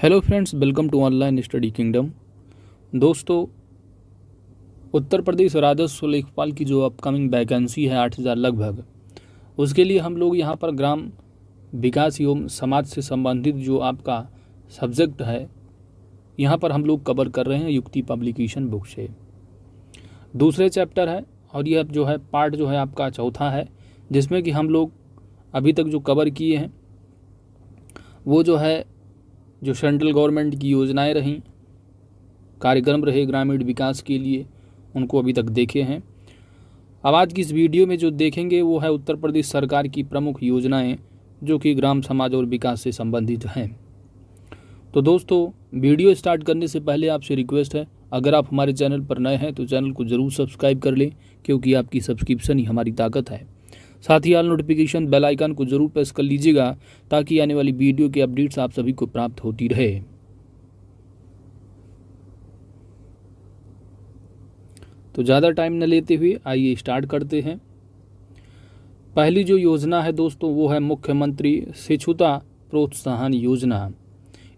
Hello friends, welcome to online study kingdom. दोस्तों, उत्तर प्रदेश राजस्व लेखपाल की जो अपकमिंग वैकेंसी है 8,000 लगभग, उसके लिए हम लोग यहाँ पर ग्राम विकास एवं समाज से संबंधित जो आपका सब्जेक्ट है यहाँ पर हम लोग कवर कर रहे हैं युक्ति पब्लिकेशन बुक से। दूसरे चैप्टर है और यह जो है पार्ट जो है आपका चौथा है, जिसमें कि हम लोग अभी तक जो कवर किए हैं वो जो है जो सेंट्रल गवर्नमेंट की योजनाएं रहीं, कार्यक्रम रहे ग्रामीण विकास के लिए, उनको अभी तक देखे हैं। अब आज की इस वीडियो में जो देखेंगे वो है उत्तर प्रदेश सरकार की प्रमुख योजनाएं जो कि ग्राम समाज और विकास से संबंधित हैं। तो दोस्तों, वीडियो स्टार्ट करने से पहले आपसे रिक्वेस्ट है, अगर आप हमारे चैनल पर नए हैं तो चैनल को ज़रूर सब्सक्राइब कर लें, क्योंकि आपकी सब्सक्रिप्शन ही हमारी ताकत है। साथ ही ऑल नोटिफिकेशन बेल आइकन को जरूर प्रेस कर लीजिएगा ताकि आने वाली वीडियो की अपडेट्स आप सभी को प्राप्त होती रहे। तो ज़्यादा टाइम न लेते हुए आइए स्टार्ट करते हैं। पहली जो योजना है दोस्तों वो है मुख्यमंत्री शिशुता प्रोत्साहन योजना।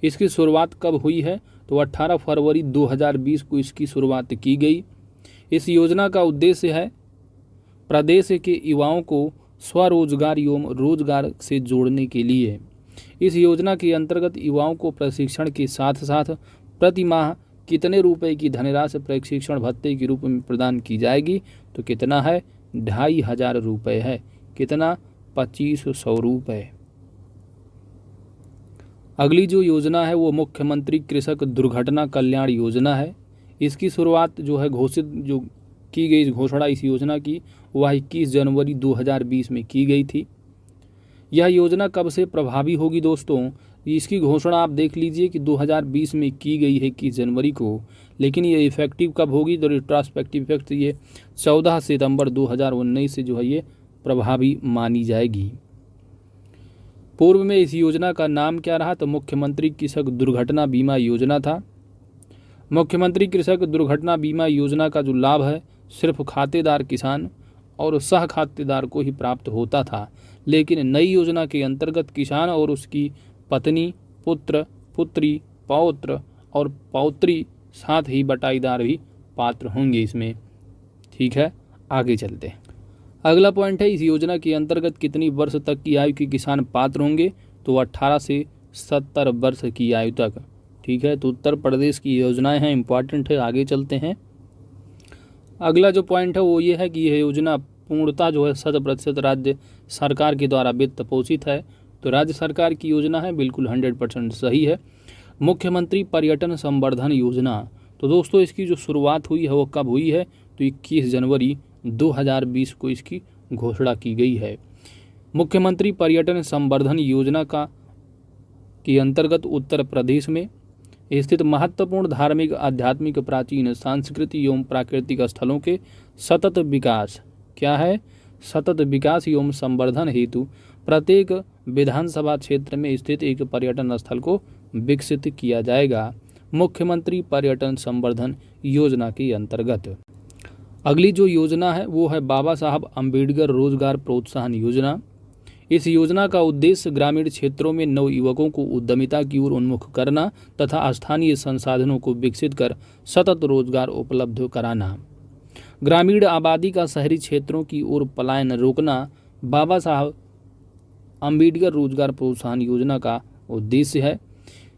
इसकी शुरुआत कब हुई है तो 18 फरवरी 2020 को इसकी शुरुआत की गई। इस योजना का उद्देश्य है प्रदेश के युवाओं को स्वरोजगार एवं रोजगार से जोड़ने के लिए। इस योजना के अंतर्गत युवाओं को प्रशिक्षण के साथ साथ प्रति माह कितने रुपए की धनराशि प्रशिक्षण भत्ते के रूप में प्रदान की जाएगी, तो कितना है 2,500 रुपये है। कितना? 2,500 रुपये। अगली जो योजना है वो मुख्यमंत्री कृषक दुर्घटना कल्याण योजना है। इसकी शुरुआत जो है घोषित जो की गई घोषणा इस योजना की वह 21 जनवरी 2020 में की गई थी। यह योजना कब से प्रभावी होगी दोस्तों, इसकी घोषणा आप देख लीजिए कि 2020 में की गई है 21 जनवरी को, लेकिन ये इफेक्टिव कब होगी तो रिट्रोस्पेक्टिव इफेक्ट ये 14 सितंबर 2019 से जो है ये प्रभावी मानी जाएगी। पूर्व में इस योजना का नाम क्या रहा तो मुख्यमंत्री कृषक दुर्घटना बीमा योजना था। मुख्यमंत्री कृषक दुर्घटना बीमा योजना का जो लाभ है सिर्फ खातेदार किसान और सह खातेदार को ही प्राप्त होता था, लेकिन नई योजना के अंतर्गत किसान और उसकी पत्नी, पुत्र, पुत्री, पौत्र और पौत्री साथ ही बटाईदार भी पात्र होंगे इसमें। ठीक है, आगे चलते हैं। अगला पॉइंट है इस योजना के अंतर्गत कितनी वर्ष तक की आयु के किसान पात्र होंगे तो 18 से 70 वर्ष की आयु तक। ठीक है, तो उत्तर प्रदेश की योजनाएं हैं, इंपॉर्टेंट है। आगे चलते हैं। अगला जो पॉइंट है वो ये है कि यह योजना पूर्णतः जो है 100% राज्य सरकार के द्वारा वित्त पोषित है। तो राज्य सरकार की योजना है, बिल्कुल 100% सही है। मुख्यमंत्री पर्यटन संवर्धन योजना, तो दोस्तों इसकी जो शुरुआत हुई है वो कब हुई है तो 21 जनवरी 2020 को इसकी घोषणा की गई है। मुख्यमंत्री पर्यटन संवर्धन योजना के अंतर्गत उत्तर प्रदेश में स्थित महत्वपूर्ण धार्मिक, आध्यात्मिक, प्राचीन, सांस्कृतिक एवं प्राकृतिक स्थलों के सतत विकास, क्या है, सतत विकास एवं संवर्धन हेतु प्रत्येक विधानसभा क्षेत्र में स्थित एक पर्यटन स्थल को विकसित किया जाएगा मुख्यमंत्री पर्यटन संवर्धन योजना के अंतर्गत। अगली जो योजना है वो है बाबा साहब अम्बेडकर रोजगार प्रोत्साहन योजना। इस योजना का उद्देश्य ग्रामीण क्षेत्रों में नवयुवकों को उद्यमिता की ओर उन्मुख करना तथा स्थानीय संसाधनों को विकसित कर सतत रोजगार उपलब्ध कराना, ग्रामीण आबादी का शहरी क्षेत्रों की ओर पलायन रोकना बाबा साहब अम्बेडकर रोजगार प्रोत्साहन योजना का उद्देश्य है।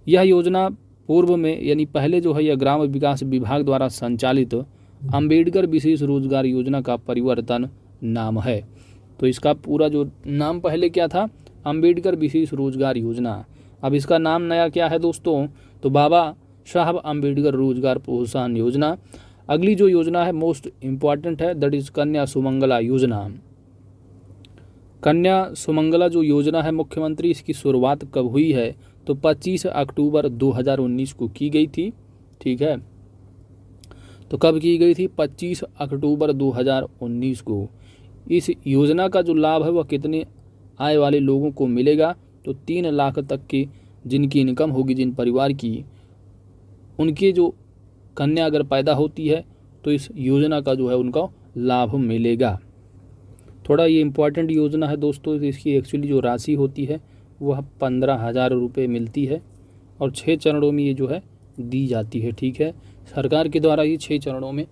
यह योजना पूर्व में यानी पहले जो है यह ग्राम विकास विभाग द्वारा संचालित अम्बेडकर विशेष रोजगार योजना का परिवर्तन नाम है। तो इसका पूरा जो नाम पहले क्या था, अम्बेडकर विशेष रोजगार योजना। अब इसका नाम नया क्या है दोस्तों, तो बाबा साहब अम्बेडकर रोजगार प्रोत्साहन योजना। अगली जो योजना है मोस्ट इम्पॉर्टेंट है, दैट इज कन्या सुमंगला योजना। कन्या सुमंगला जो योजना है मुख्यमंत्री, इसकी शुरुआत कब हुई है तो 25 अक्टूबर 2019 को की गई थी। ठीक है, तो कब की गई थी, 25 अक्टूबर 2019 को। इस योजना का जो लाभ है वह कितने आय वाले लोगों को मिलेगा तो 3 लाख तक के जिनकी इनकम होगी, जिन परिवार की, उनके जो कन्या अगर पैदा होती है तो इस योजना का जो है उनका लाभ मिलेगा। थोड़ा ये इम्पॉर्टेंट योजना है दोस्तों। इसकी एक्चुअली जो राशि होती है वह 15,000 रुपये मिलती है और 6 चरणों में ये जो है दी जाती है। ठीक है, सरकार के द्वारा ये 6 चरणों में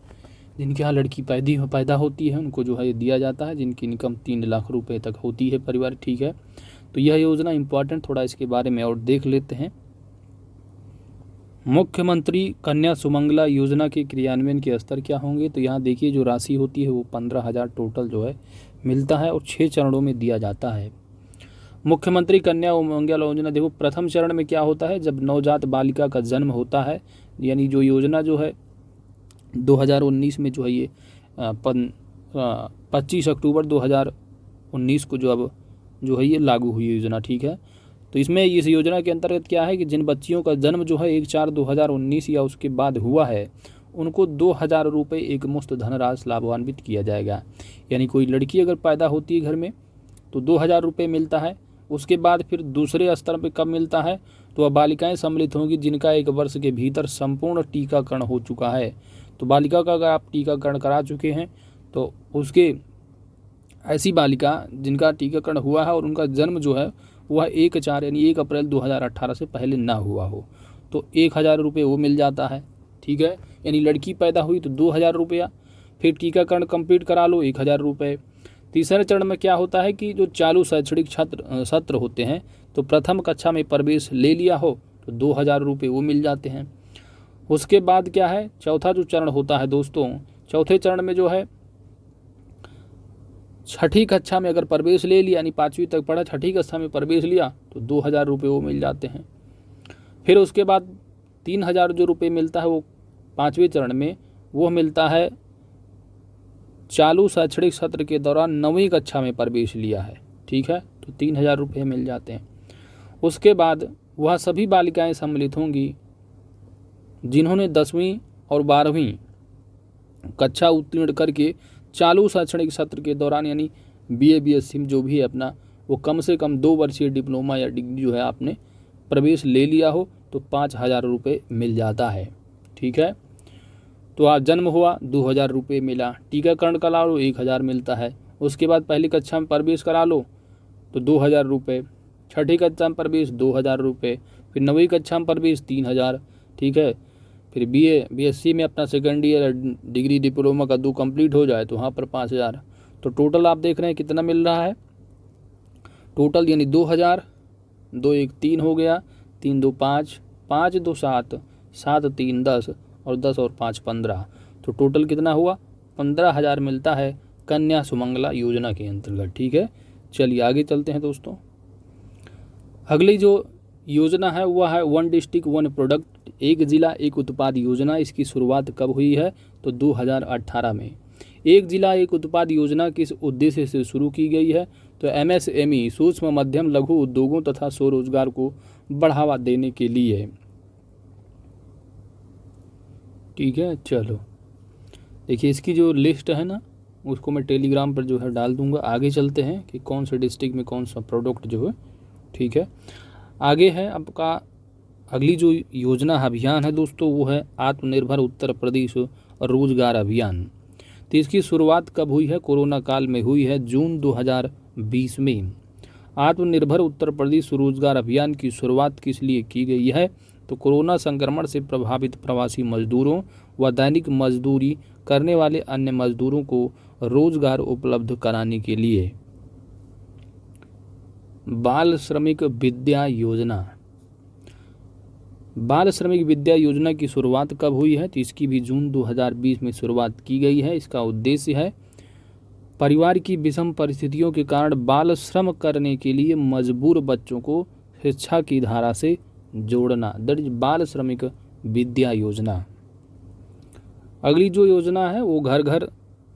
जिनके यहाँ लड़की पैदा होती है उनको जो है ये दिया जाता है, जिनकी इनकम 3 लाख रुपए तक होती है परिवार। ठीक है, तो यह योजना इम्पॉर्टेंट, थोड़ा इसके बारे में और देख लेते हैं। मुख्यमंत्री कन्या सुमंगला योजना के क्रियान्वयन के स्तर क्या होंगे? तो यहाँ देखिए जो राशि होती है वो 15,000 टोटल जो है मिलता है और 6 चरणों में दिया जाता है। मुख्यमंत्री कन्या सुमंगला योजना, देखो प्रथम चरण में क्या होता है, जब नवजात बालिका का जन्म होता है, यानी जो योजना जो है 2019 में जो है ये 25 अक्टूबर 2019 को जो है ये लागू हुई योजना। ठीक है, तो इसमें इस योजना के अंतर्गत क्या है कि जिन बच्चियों का जन्म जो है 1/4/2019 या उसके बाद हुआ है उनको 2,000 रुपये एक मुश्त धनराशि लाभान्वित किया जाएगा। यानी कोई लड़की अगर पैदा होती है घर में तो 2,000 रुपये मिलता है। उसके बाद फिर दूसरे स्तर पर कब मिलता है, तो वह बालिकाएँ सम्मिलित होंगी जिनका 1 वर्ष के भीतर संपूर्ण टीकाकरण हो चुका है। तो बालिका का अगर आप टीकाकरण करा चुके हैं तो उसके ऐसी बालिका जिनका टीकाकरण हुआ है और उनका जन्म जो है वह 1/4 यानी 1 अप्रैल 2018 से पहले ना हुआ हो तो 1,000 रुपये वो मिल जाता है। ठीक है, यानी लड़की पैदा हुई तो 2,000 रुपया, फिर टीकाकरण कंप्लीट करा लो 1,000 रुपये। तीसरे चरण में क्या होता है कि जो चालू शैक्षणिक सत्र होते हैं तो प्रथम कक्षा में प्रवेश ले लिया हो तो 2,000 रुपये वो मिल जाते हैं। उसके बाद क्या है, चौथा जो चरण होता है दोस्तों, चौथे चरण में जो है 6ठी कक्षा में अगर प्रवेश ले लिया, यानी 5वीं तक पढ़ा, 6ठी कक्षा में प्रवेश लिया तो 2,000 रुपये वो मिल जाते हैं। फिर उसके बाद 3,000 जो रुपये मिलता है वो 5वें चरण में वो मिलता है चालू शैक्षणिक सत्र के दौरान 9वीं कक्षा में प्रवेश लिया है। ठीक है, तो 3,000 रुपये मिल जाते हैं। उसके बाद वह सभी बालिकाएं सम्मिलित होंगी जिन्होंने 10वीं और 12वीं कक्षा उत्तीर्ण करके चालू शैक्षणिक सत्र के दौरान यानी BA BSc जो भी है अपना वो कम से कम 2 वर्षीय डिप्लोमा या डिग्री जो है आपने प्रवेश ले लिया हो तो 5,000 रुपये मिल जाता है। ठीक है, तो आज जन्म हुआ 2,000 रुपये मिला, टीकाकरण करा लो 1,000 मिलता है। उसके बाद पहली कक्षा में प्रवेश करा लो तो 2,000 रुपये, 6ठी कक्षा में प्रवेश 2,000 रुपये, फिर 9वीं कक्षा में प्रवेश 3,000। ठीक है, फिर BA BSc में अपना सेकेंड ईयर डिग्री डिप्लोमा का 2 कंप्लीट हो जाए तो वहाँ पर 5,000। तो टोटल आप देख रहे हैं कितना मिल रहा है टोटल, यानी 2,000, 2 1 3 हो गया, 3 2 5, 5 2 7, 7 3 10 और 10 और 5 15। तो टोटल कितना हुआ 15,000 मिलता है कन्या सुमंगला योजना के अंतर्गत। ठीक है, चलिए आगे चलते हैं दोस्तों। अगली जो योजना है वह है 1 डिस्ट्रिक्ट 1 प्रोडक्ट, एक जिला एक उत्पाद योजना। इसकी शुरुआत कब हुई है, तो 2018 में। एक जिला एक उत्पाद योजना किस उद्देश्य से शुरू की गई है, तो MSME सूक्ष्म मध्यम लघु उद्योगों तथा स्वरोजगार को बढ़ावा देने के लिए। ठीक है, चलो देखिए इसकी जो लिस्ट है ना उसको मैं टेलीग्राम पर जो है डाल दूंगा। आगे चलते हैं कि कौन से डिस्ट्रिक्ट में कौन सा प्रोडक्ट जो है। ठीक है, आगे है आपका अगली जो योजना अभियान है दोस्तों वो है आत्मनिर्भर उत्तर प्रदेश रोजगार अभियान। तो इसकी शुरुआत कब हुई है, कोरोना काल में हुई है, जून 2020 में। आत्मनिर्भर उत्तर प्रदेश रोजगार अभियान की शुरुआत किस लिए की गई है, तो कोरोना संक्रमण से प्रभावित प्रवासी मजदूरों व दैनिक मजदूरी करने वाले अन्य मजदूरों को रोजगार उपलब्ध कराने के लिए। बाल श्रमिक विद्या योजना, बाल श्रमिक विद्या योजना की शुरुआत कब हुई है, तो इसकी भी जून 2020 में शुरुआत की गई है। इसका उद्देश्य है परिवार की विषम परिस्थितियों के कारण बाल श्रम करने के लिए मजबूर बच्चों को शिक्षा की धारा से जोड़ना, दैट इज बाल श्रमिक विद्या योजना। अगली जो योजना है वो घर घर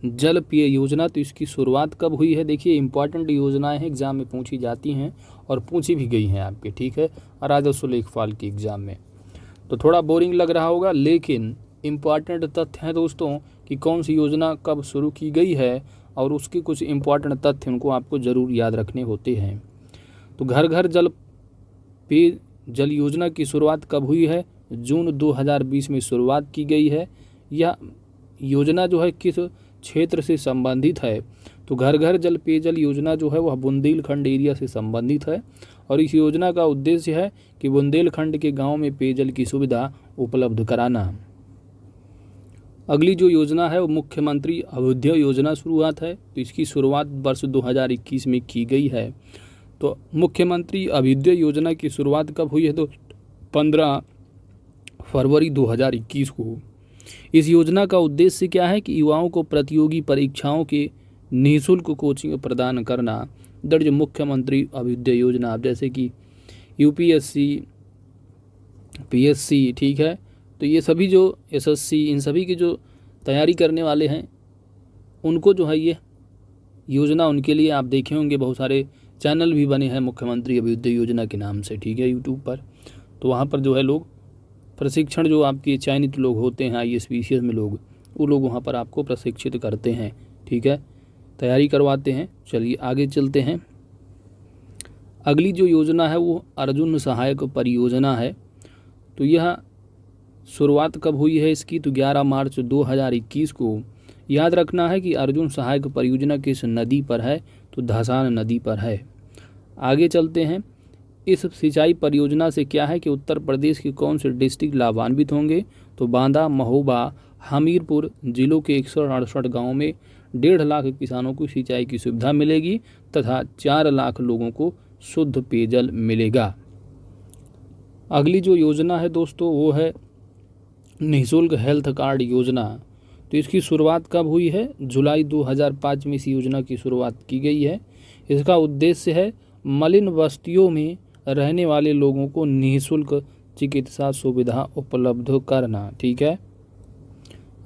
जल पिए योजना। तो इसकी शुरुआत कब हुई है, देखिए इंपॉर्टेंट योजनाएं हैं, एग्जाम में पूछी जाती हैं और पूछी भी गई हैं आपके। ठीक है, राजस्व लेखपाल के एग्जाम में। तो थोड़ा बोरिंग लग रहा होगा लेकिन इम्पॉर्टेंट तथ्य हैं दोस्तों कि कौन सी योजना कब शुरू की गई है और उसके कुछ इम्पॉर्टेंट तथ्य उनको आपको ज़रूर याद रखने होते हैं। तो घर घर जल पेय जल योजना की शुरुआत कब हुई है, जून 2020 में शुरुआत की गई है। यह योजना जो है किस क्षेत्र से संबंधित है, तो घर घर जल पेयजल योजना जो है वह बुंदेलखंड एरिया से संबंधित है और इस योजना का उद्देश्य है कि बुंदेलखंड के गांव में पेयजल की सुविधा उपलब्ध कराना। अगली जो योजना है वो मुख्यमंत्री अभ्युदय योजना शुरुआत है। तो इसकी शुरुआत वर्ष 2021 में की गई है। तो मुख्यमंत्री अभ्युदय योजना की शुरुआत कब हुई है? तो 15 फरवरी 2021 को। इस योजना का उद्देश्य क्या है कि युवाओं को प्रतियोगी परीक्षाओं के निःशुल्क कोचिंग प्रदान करना। दर्ज मुख्यमंत्री अभ्युदय योजना, अब जैसे कि यूपीएससी, पीएससी, ठीक है, तो ये सभी जो एसएससी, इन सभी की जो तैयारी करने वाले हैं उनको जो है ये योजना, उनके लिए आप देखे होंगे बहुत सारे चैनल भी बने हैं मुख्यमंत्री अभ्युदय योजना के नाम से, ठीक है, यूट्यूब पर। तो वहाँ पर जो है लोग प्रशिक्षण, जो आपके चयनित लोग होते हैं आईएएस पीसीएस में लोग, वो लोग वहाँ पर आपको प्रशिक्षित करते हैं, ठीक है, तैयारी करवाते हैं। चलिए आगे चलते हैं। अगली जो योजना है वो अर्जुन सहायक परियोजना है। तो यह शुरुआत कब हुई है इसकी? तो 11 मार्च 2021 को। याद रखना है कि अर्जुन सहायक परियोजना किस नदी पर है? तो धसान नदी पर है। आगे चलते हैं। इस सिंचाई परियोजना से क्या है कि उत्तर प्रदेश के कौन से डिस्ट्रिक्ट लाभान्वित होंगे? तो बांदा, महोबा, हमीरपुर जिलों के 168 गाँव में 1.5 लाख किसानों को सिंचाई की सुविधा मिलेगी तथा 4 लाख लोगों को शुद्ध पेयजल मिलेगा। अगली जो योजना है दोस्तों वो है निःशुल्क हेल्थ कार्ड योजना। तो इसकी शुरुआत कब हुई है? जुलाई 2005 में इस योजना की शुरुआत की गई है। इसका उद्देश्य है मलिन बस्तियों में रहने वाले लोगों को निःशुल्क चिकित्सा सुविधा उपलब्ध करना, ठीक है।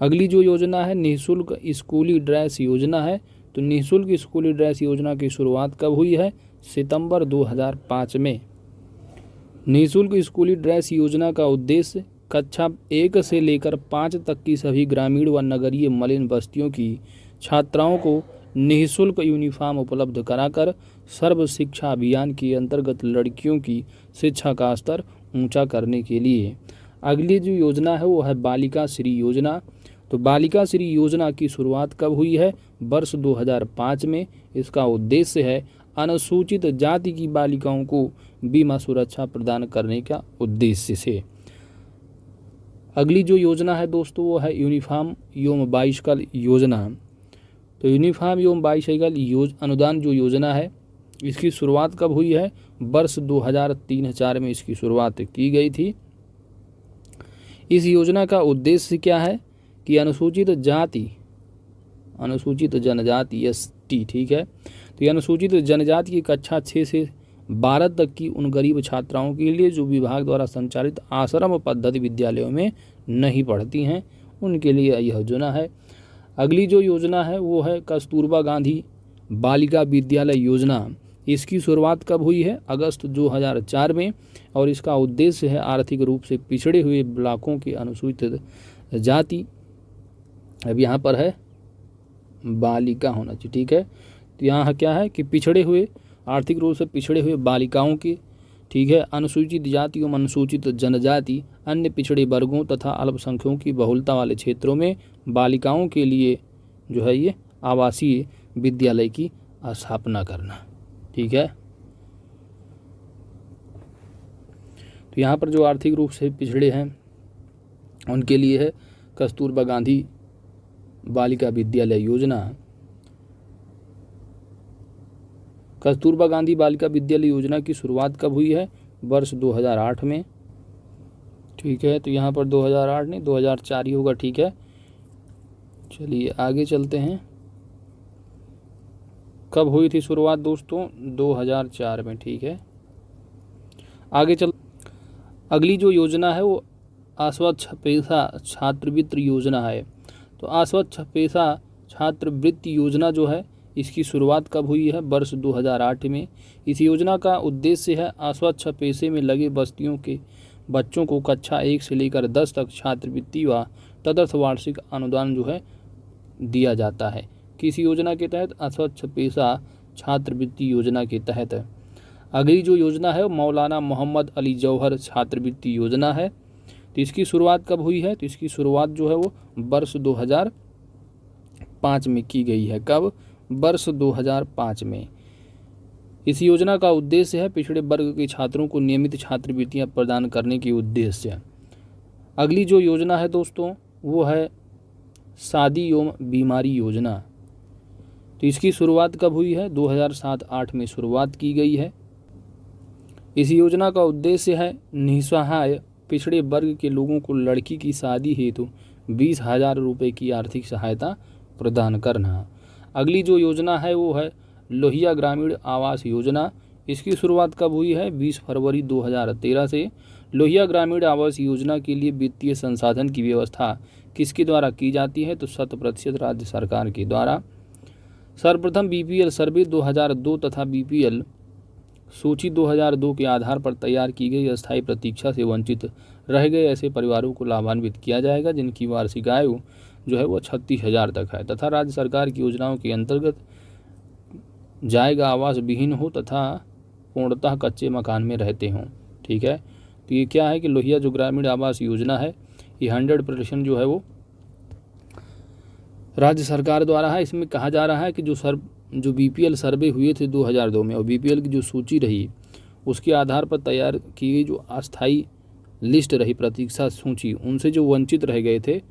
अगली जो योजना है निःशुल्क स्कूली ड्रेस योजना है। तो निःशुल्क स्कूली ड्रेस योजना की शुरुआत कब हुई है? सितंबर 2005 में। निःशुल्क स्कूली ड्रेस योजना का उद्देश्य कक्षा 1 से लेकर 5 तक की सभी ग्रामीण व नगरीय मलिन बस्तियों की छात्राओं को निःशुल्क यूनिफॉर्म उपलब्ध कराकर सर्व शिक्षा अभियान के अंतर्गत लड़कियों की शिक्षा का स्तर ऊंचा करने के लिए। अगली जो योजना है वो है बालिका श्री योजना। तो बालिका श्री योजना की शुरुआत कब हुई है? वर्ष 2005 में। इसका उद्देश्य है अनुसूचित जाति की बालिकाओं को बीमा सुरक्षा प्रदान करने का उद्देश्य से। अगली जो योजना है दोस्तों वो है यूनिफॉर्म एवं बाइसिकल योजना। तो यूनिफॉर्म एवं बाइसिकल अनुदान जो योजना है इसकी शुरुआत कब हुई है? वर्ष 2003-04 में इसकी शुरुआत की गई थी। इस योजना का उद्देश्य क्या है कि अनुसूचित जनजाति एसटी, ठीक है, तो अनुसूचित जनजाति की कक्षा 6 से 12 तक की उन गरीब छात्राओं के लिए जो विभाग द्वारा संचालित आश्रम पद्धति विद्यालयों में नहीं पढ़ती हैं, उनके लिए यह योजना है। अगली जो योजना है वो है कस्तूरबा गांधी बालिका विद्यालय योजना। इसकी शुरुआत कब हुई है? अगस्त 2004 में। और इसका उद्देश्य है आर्थिक रूप से पिछड़े हुए ब्लॉकों के अनुसूचित जाति, अब यहाँ पर है बालिका होना चाहिए, ठीक है, तो यहाँ क्या है कि पिछड़े हुए, आर्थिक रूप से पिछड़े हुए बालिकाओं के, ठीक है, अनुसूचित जाति एवं अनुसूचित जनजाति, अन्य पिछड़े वर्गों तथा अल्पसंख्यकों की बहुलता वाले क्षेत्रों में बालिकाओं के लिए जो है ये आवासीय विद्यालय की स्थापना करना, ठीक है। तो यहाँ पर जो आर्थिक रूप से पिछड़े हैं उनके लिए है कस्तूरबा गांधी बालिका विद्यालय योजना। कस्तूरबा गांधी बालिका विद्यालय योजना की शुरुआत कब हुई है? वर्ष 2008 में, ठीक है, तो यहाँ पर 2008 नहीं 2004 ही होगा, ठीक है। चलिए आगे चलते हैं। कब हुई थी शुरुआत दोस्तों? 2004 में, ठीक है। आगे चल, अगली जो योजना है वो आस्वच्छ पेशा छात्रवृत्ति योजना है। तो आस्वच्छ पेशा छात्रवृत्ति योजना जो है इसकी शुरुआत कब हुई है? वर्ष 2008 में। इस योजना का उद्देश्य है आस्वच्छ पेशे में लगे बस्तियों के बच्चों को कक्षा 1 से लेकर 10 तक छात्रवृत्ति व तदर्थ वार्षिक अनुदान जो है दिया जाता है। किस योजना के तहत? आस्वच्छ पेशा छात्रवृत्ति योजना के तहत। अगली जो योजना है मौलाना मोहम्मद अली जौहर छात्रवृत्ति योजना है। तो इसकी शुरुआत कब हुई है? तो इसकी शुरुआत जो है वो वर्ष 2005 में की गई है। कब? वर्ष 2005 में। इस योजना का उद्देश्य है पिछड़े वर्ग के छात्रों को नियमित छात्रवृत्तियां प्रदान करने के उद्देश्य से। अगली जो योजना है दोस्तों वो है शादी एवं बीमारी योजना। तो इसकी शुरुआत कब हुई है? 2007-8 में शुरुआत की गई है। इस योजना का उद्देश्य है निस्सहाय पिछड़े वर्ग के लोगों को लड़की की शादी हेतु 20,000 रुपये की आर्थिक सहायता प्रदान करना। अगली जो योजना है वो है लोहिया ग्रामीण आवास योजना। इसकी शुरुआत कब हुई है? 20 फरवरी 2013 से। लोहिया ग्रामीण आवास योजना के लिए वित्तीय संसाधन की व्यवस्था किसके द्वारा की जाती है? तो 100% राज्य सरकार के द्वारा। सर्वप्रथम बीपीएल सर्वे 2002 तथा बीपीएल सूची 2002 के आधार पर तैयार की गई अस्थायी प्रतीक्षा से वंचित रह गए ऐसे परिवारों को लाभान्वित किया जाएगा जिनकी वार्षिक आय जो है वो 36,000 तक है, तथा राज्य सरकार की योजनाओं के अंतर्गत जाएगा आवास विहीन हो तथा पूर्णतः कच्चे मकान में रहते हों। ठीक है, तो ये क्या है कि लोहिया जो ग्रामीण आवास योजना है ये 100% जो है वो राज्य सरकार द्वारा है। इसमें कहा जा रहा है कि जो बीपीएल सर्वे हुए थे 2002 में और बीपीएल की जो सूची रही उसके आधार पर तैयार की गई जो अस्थायी लिस्ट रही प्रतीक्षा सूची, उनसे जो वंचित रह गए थे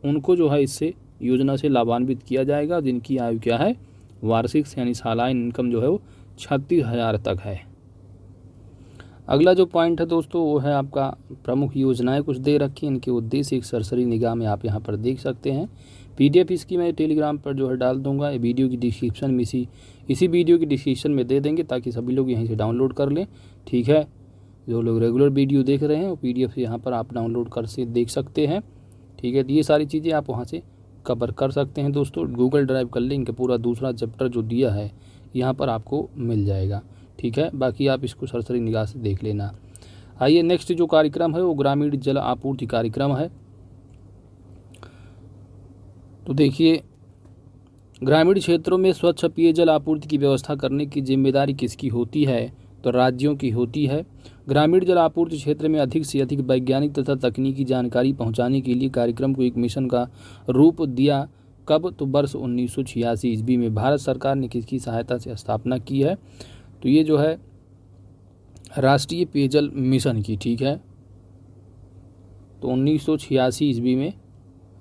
उनको जो है इससे योजना से लाभान्वित किया जाएगा जिनकी आयु क्या है? वार्षिक यानी सालाना इनकम जो है वो 36,000 तक है। अगला जो पॉइंट है दोस्तों वो है आपका प्रमुख योजनाएं कुछ दे रखी हैं, इनके उद्देश्य एक सरसरी निगाह में आप यहाँ पर देख सकते हैं। पीडीएफ इसकी मैं टेलीग्राम पर जो है डाल दूंगा, वीडियो की डिस्क्रिप्शन में इसी वीडियो की डिस्क्रिप्शन में दे देंगे ताकि सभी लोग यहीं से डाउनलोड कर लें। ठीक है, जो लोग रेगुलर वीडियो देख रहे हैं वो पीडीएफ यहाँ पर आप डाउनलोड कर से देख सकते हैं। ठीक है, तो ये सारी चीज़ें आप वहाँ से कवर कर सकते हैं दोस्तों। गूगल ड्राइव कर लें, इनका पूरा दूसरा चैप्टर जो दिया है यहाँ पर आपको मिल जाएगा। ठीक है, बाकी आप इसको सरसरी निगाह से देख लेना। आइए नेक्स्ट जो कार्यक्रम है वो ग्रामीण जल आपूर्ति कार्यक्रम है। तो देखिए, ग्रामीण क्षेत्रों में स्वच्छ पेयजल आपूर्ति की व्यवस्था करने की जिम्मेदारी किसकी होती है? तो राज्यों की होती है। ग्रामीण जल आपूर्ति क्षेत्र में अधिक से अधिक वैज्ञानिक तथा तकनीकी जानकारी पहुंचाने के लिए कार्यक्रम को एक मिशन का रूप दिया। कब? तो वर्ष 1986 ईस्वी में भारत सरकार ने किसकी सहायता से स्थापना की है? तो ये जो है राष्ट्रीय पेयजल मिशन की। ठीक है, तो 1986 ईस्वी में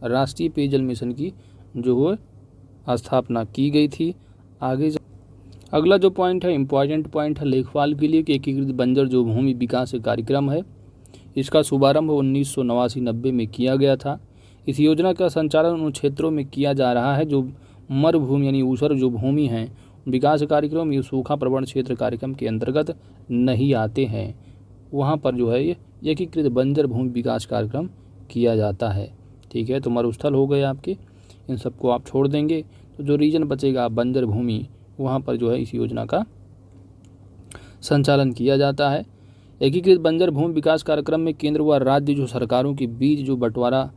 राष्ट्रीय पेयजल मिशन की जो है स्थापना की गई थी। आगे अगला जो पॉइंट है इम्पॉर्टेंट पॉइंट है लेखपाल के लिए कि एकीकृत बंजर जो भूमि विकास कार्यक्रम है इसका शुभारंभ 1989-90 में किया गया था। इस योजना का संचालन उन क्षेत्रों में किया जा रहा है जो मरुभूमि यानी ऊसर जो भूमि है। विकास कार्यक्रम ये सूखा प्रवण क्षेत्र कार्यक्रम के अंतर्गत नहीं आते हैं, वहाँ पर जो है ये एकीकृत बंजर भूमि विकास कार्यक्रम किया जाता है। ठीक है, तो मरुस्थल हो गए आपके, इन सबको आप छोड़ देंगे तो जो रीजन बचेगा बंजर भूमि वहाँ पर जो है इस योजना का संचालन किया जाता है। एकीकृत बंजर भूमि विकास कार्यक्रम में केंद्र व राज्य जो सरकारों के बीच जो बंटवारा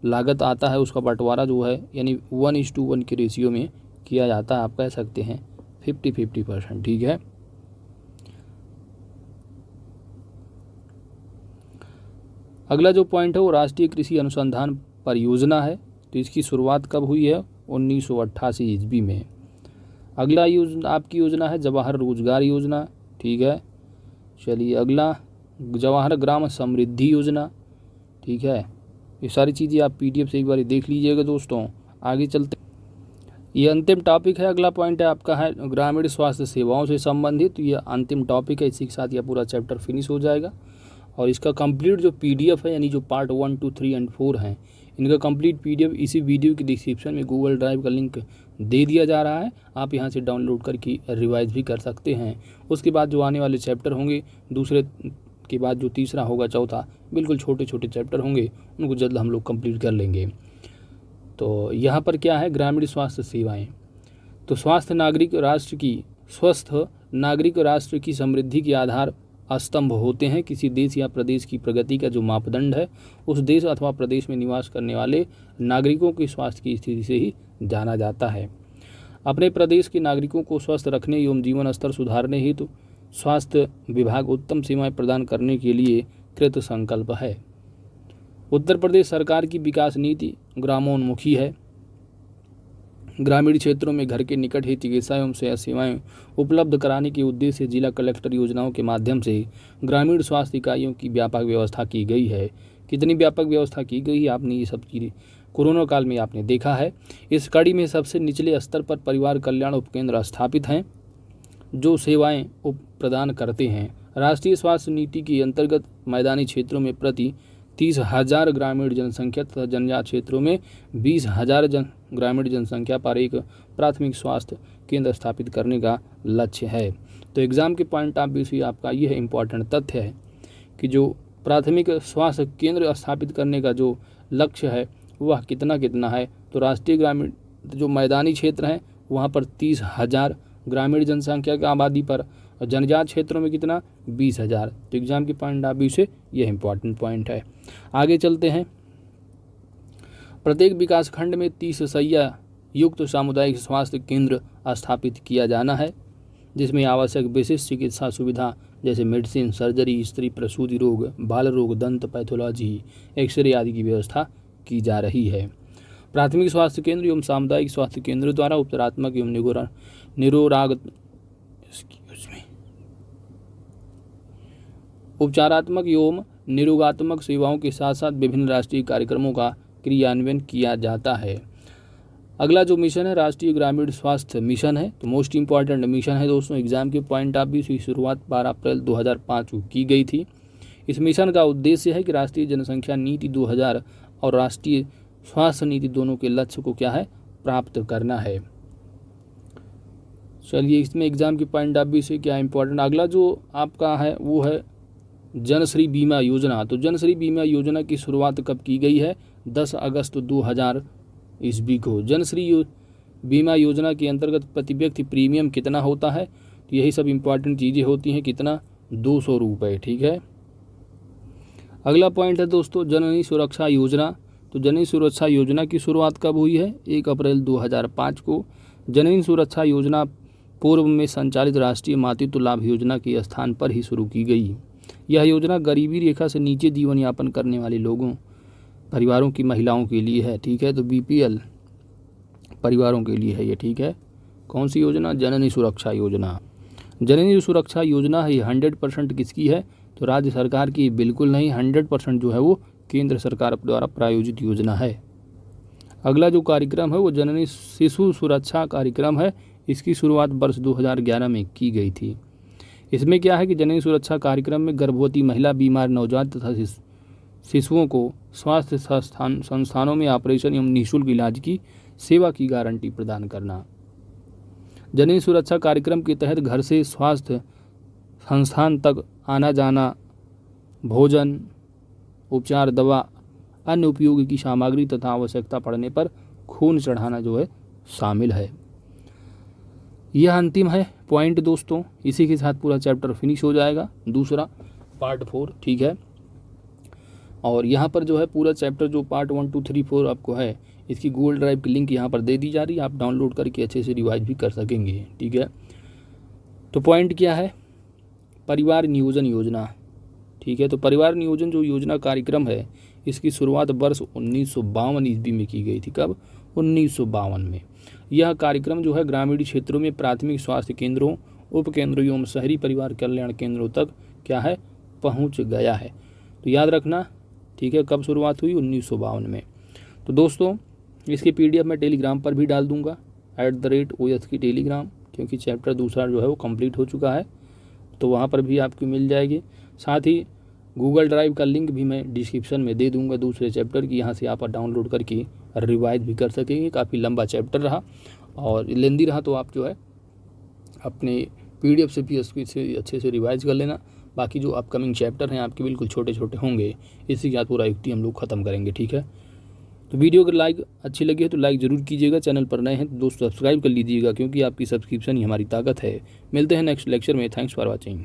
लागत आता है उसका बंटवारा जो है यानी 1:1 के रेशियो में किया जाता है। आप कह सकते हैं 50-50%। ठीक है, अगला जो पॉइंट है वो राष्ट्रीय कृषि अनुसंधान परियोजना है। तो इसकी शुरुआत कब हुई है? 1988 ईस्वी में। अगला आपकी योजना है जवाहर रोजगार योजना। ठीक है, चलिए अगला जवाहर ग्राम समृद्धि योजना। ठीक है, ये सारी चीज़ें आप पीडीएफ से एक बार देख लीजिएगा दोस्तों। आगे चलते, ये अंतिम टॉपिक है। अगला पॉइंट है आपका है ग्रामीण स्वास्थ्य सेवाओं से संबंधित। ये अंतिम टॉपिक है, इसी के साथ यह पूरा चैप्टर फिनिश हो जाएगा और इसका कंप्लीट जो पीडीएफ है यानी जो पार्ट 1, 2, 3 एंड 4 हैं इनका कंप्लीट पीडीएफ इसी वीडियो की डिस्क्रिप्शन में गूगल ड्राइव का लिंक दे दिया जा रहा है। आप यहां से डाउनलोड करके रिवाइज भी कर सकते हैं। उसके बाद जो आने वाले चैप्टर होंगे दूसरे के बाद जो तीसरा होगा चौथा, बिल्कुल छोटे छोटे चैप्टर होंगे, उनको जल्द हम लोग कंप्लीट कर लेंगे। तो यहाँ पर क्या है ग्रामीण स्वास्थ्य सेवाएँ। तो स्वस्थ नागरिक राष्ट्र की समृद्धि के आधार स्तंभ होते हैं। किसी देश या प्रदेश की प्रगति का जो मापदंड है उस देश अथवा प्रदेश में निवास करने वाले नागरिकों की स्वास्थ्य की स्थिति से ही जाना जाता है। अपने प्रदेश के नागरिकों को स्वस्थ रखने एवं जीवन स्तर सुधारने हेतु स्वास्थ्य विभाग उत्तम सेवाएं प्रदान करने के लिए कृत संकल्प है। उत्तर प्रदेश सरकार की विकास नीति ग्रामोन्मुखी है। ग्रामीण क्षेत्रों में घर के निकट ही चिकित्सा एवं सेवाएं उपलब्ध कराने के उद्देश्य से जिला कलेक्टर योजनाओं के माध्यम से ग्रामीण स्वास्थ्य इकाइयों की व्यापक व्यवस्था की गई है। कितनी व्यापक व्यवस्था की गई है, आपने ये सब चीज़ें कोरोना काल में आपने देखा है। इस कड़ी में सबसे निचले स्तर पर परिवार कल्याण उपकेंद्र स्थापित हैं जो सेवाएं प्रदान करते हैं। राष्ट्रीय स्वास्थ्य नीति के अंतर्गत मैदानी क्षेत्रों में प्रति 30,000 ग्रामीण जनसंख्या तथा जनजात क्षेत्रों में 20,000 ग्रामीण जनसंख्या पर एक प्राथमिक स्वास्थ्य केंद्र स्थापित करने का लक्ष्य है। तो एग्जाम के पॉइंट ऑफ व्यू से आपका यह इम्पॉर्टेंट तथ्य है कि जो प्राथमिक स्वास्थ्य केंद्र स्थापित करने का जो लक्ष्य है वह कितना है। तो राष्ट्रीय ग्रामीण जो मैदानी क्षेत्र हैं वहाँ पर 30,000 ग्रामीण जनसंख्या की आबादी पर, और जनजात क्षेत्रों में कितना 20,000। तो एग्जाम के पॉइंट ऑफ व्यू से यह इंपॉर्टेंट पॉइंट है। आगे चलते हैं। प्रत्येक विकास खंड में 30 शैय्या युक्त सामुदायिक स्वास्थ्य केंद्र स्थापित किया जाना है जिसमें आवश्यक विशिष्ट चिकित्सा सुविधा जैसे मेडिसिन, सर्जरी, स्त्री प्रसूति रोग, बाल रोग, दंत पैथोलॉजी, एक्सरे आदि की व्यवस्था की जा रही है। प्राथमिक स्वास्थ्य केंद्र एवं सामुदायिक स्वास्थ्य केंद्र द्वारा उपचारात्मक एवं उपचारात्मक एवं निरोगात्मक सेवाओं के साथ साथ विभिन्न राष्ट्रीय कार्यक्रमों का क्रियान्वयन किया जाता है। अगला जो मिशन है राष्ट्रीय ग्रामीण स्वास्थ्य मिशन है। तो मोस्ट इंपॉर्टेंट मिशन है दोस्तों। एग्जाम के पॉइंट ऑफ व्यू से शुरुआत 12 अप्रैल 2005 को की गई थी। इस मिशन का उद्देश्य है कि राष्ट्रीय जनसंख्या नीति 2000 और राष्ट्रीय स्वास्थ्य नीति दोनों के लक्ष्य को क्या है, प्राप्त करना है। चलिए इसमें एग्जाम के पॉइंट ऑफ व्यू से क्या इंपॉर्टेंट। अगला जो आपका है वो है जनश्री बीमा योजना। तो जनश्री बीमा योजना की शुरुआत कब की गई है, 10 अगस्त 2000 ईस्वी को। जनश्री बीमा योजना के अंतर्गत प्रति व्यक्ति प्रीमियम कितना होता है, तो यही सब इंपॉर्टेंट चीज़ें होती हैं। कितना, 200 रुपये। ठीक है। अगला पॉइंट है दोस्तों जननी सुरक्षा योजना। तो जननी सुरक्षा योजना की शुरुआत कब हुई है, 1 अप्रैल 2005 को। जननी सुरक्षा योजना पूर्व में संचालित राष्ट्रीय मातृत्व लाभ योजना के स्थान पर ही शुरू की गई। यह योजना गरीबी रेखा से नीचे जीवन यापन करने वाले लोगों परिवारों की महिलाओं के लिए है। ठीक है। तो बीपीएल परिवारों के लिए है ये। ठीक है। कौन सी योजना, जननी सुरक्षा योजना। जननी सुरक्षा योजना है 100% किसकी है, तो राज्य सरकार की बिल्कुल नहीं, 100% जो है वो केंद्र सरकार द्वारा प्रायोजित योजना है। अगला जो कार्यक्रम है वो जननी शिशु सुरक्षा कार्यक्रम है। इसकी शुरुआत वर्ष 2011 में की गई थी। इसमें क्या है कि जननी सुरक्षा कार्यक्रम में गर्भवती महिला, बीमार नवजात तथा शिशुओं को स्वास्थ्य संस्थानों में ऑपरेशन एवं निःशुल्क इलाज की सेवा की गारंटी प्रदान करना। जननी सुरक्षा कार्यक्रम के तहत घर से स्वास्थ्य संस्थान तक आना जाना, भोजन, उपचार, दवा, अन्य उपयोग की सामग्री तथा आवश्यकता पड़ने पर खून चढ़ाना जो है शामिल है। यह अंतिम है पॉइंट दोस्तों। इसी के साथ पूरा चैप्टर फिनिश हो जाएगा, दूसरा पार्ट 4। ठीक है। और यहाँ पर जो है पूरा चैप्टर जो पार्ट 1, 2, 3, 4 आपको है, इसकी गूगल ड्राइव की लिंक यहाँ पर दे दी जा रही है। आप डाउनलोड करके अच्छे से रिवाइज भी कर सकेंगे। ठीक है। तो पॉइंट क्या है, परिवार नियोजन योजना। ठीक है। तो परिवार नियोजन जो योजना कार्यक्रम है इसकी शुरुआत वर्ष 1952 ईस्वी में की गई थी। कब, 1952 में। यह कार्यक्रम जो है ग्रामीण क्षेत्रों में प्राथमिक स्वास्थ्य केंद्रों, उप केंद्रों एवं शहरी परिवार कल्याण केंद्रों तक क्या है, पहुंच गया है। तो याद रखना। ठीक है। कब शुरुआत हुई, 1952 में। तो दोस्तों इसकी PDF मैं टेलीग्राम पर भी डाल दूंगा @OS की टेलीग्राम, क्योंकि चैप्टर दूसरा जो है वो कंप्लीट हो चुका है, तो वहाँ पर भी आपको मिल जाएगी। साथ ही गूगल ड्राइव का लिंक भी मैं डिस्क्रिप्शन में दे दूंगा दूसरे चैप्टर की, यहाँ से आप डाउनलोड करके रिवाइज भी कर सकेंगे। काफ़ी लंबा चैप्टर रहा और लेंदी रहा, तो आप जो है अपने PDF से भी इससे अच्छे से रिवाइज कर लेना। बाकी जो अपकमिंग चैप्टर हैं आपके बिल्कुल छोटे छोटे होंगे, इसी के साथ पूरा युक्ति हम लोग ख़त्म करेंगे। ठीक है। तो वीडियो अगर लाइक अच्छी लगी है तो लाइक ज़रूर कीजिएगा। चैनल पर नए हैं तो दोस्त सब्सक्राइब कर लीजिएगा, क्योंकि आपकी सब्सक्रिप्शन ही हमारी ताकत है। मिलते हैं नेक्स्ट लेक्चर में। Thanks for watching.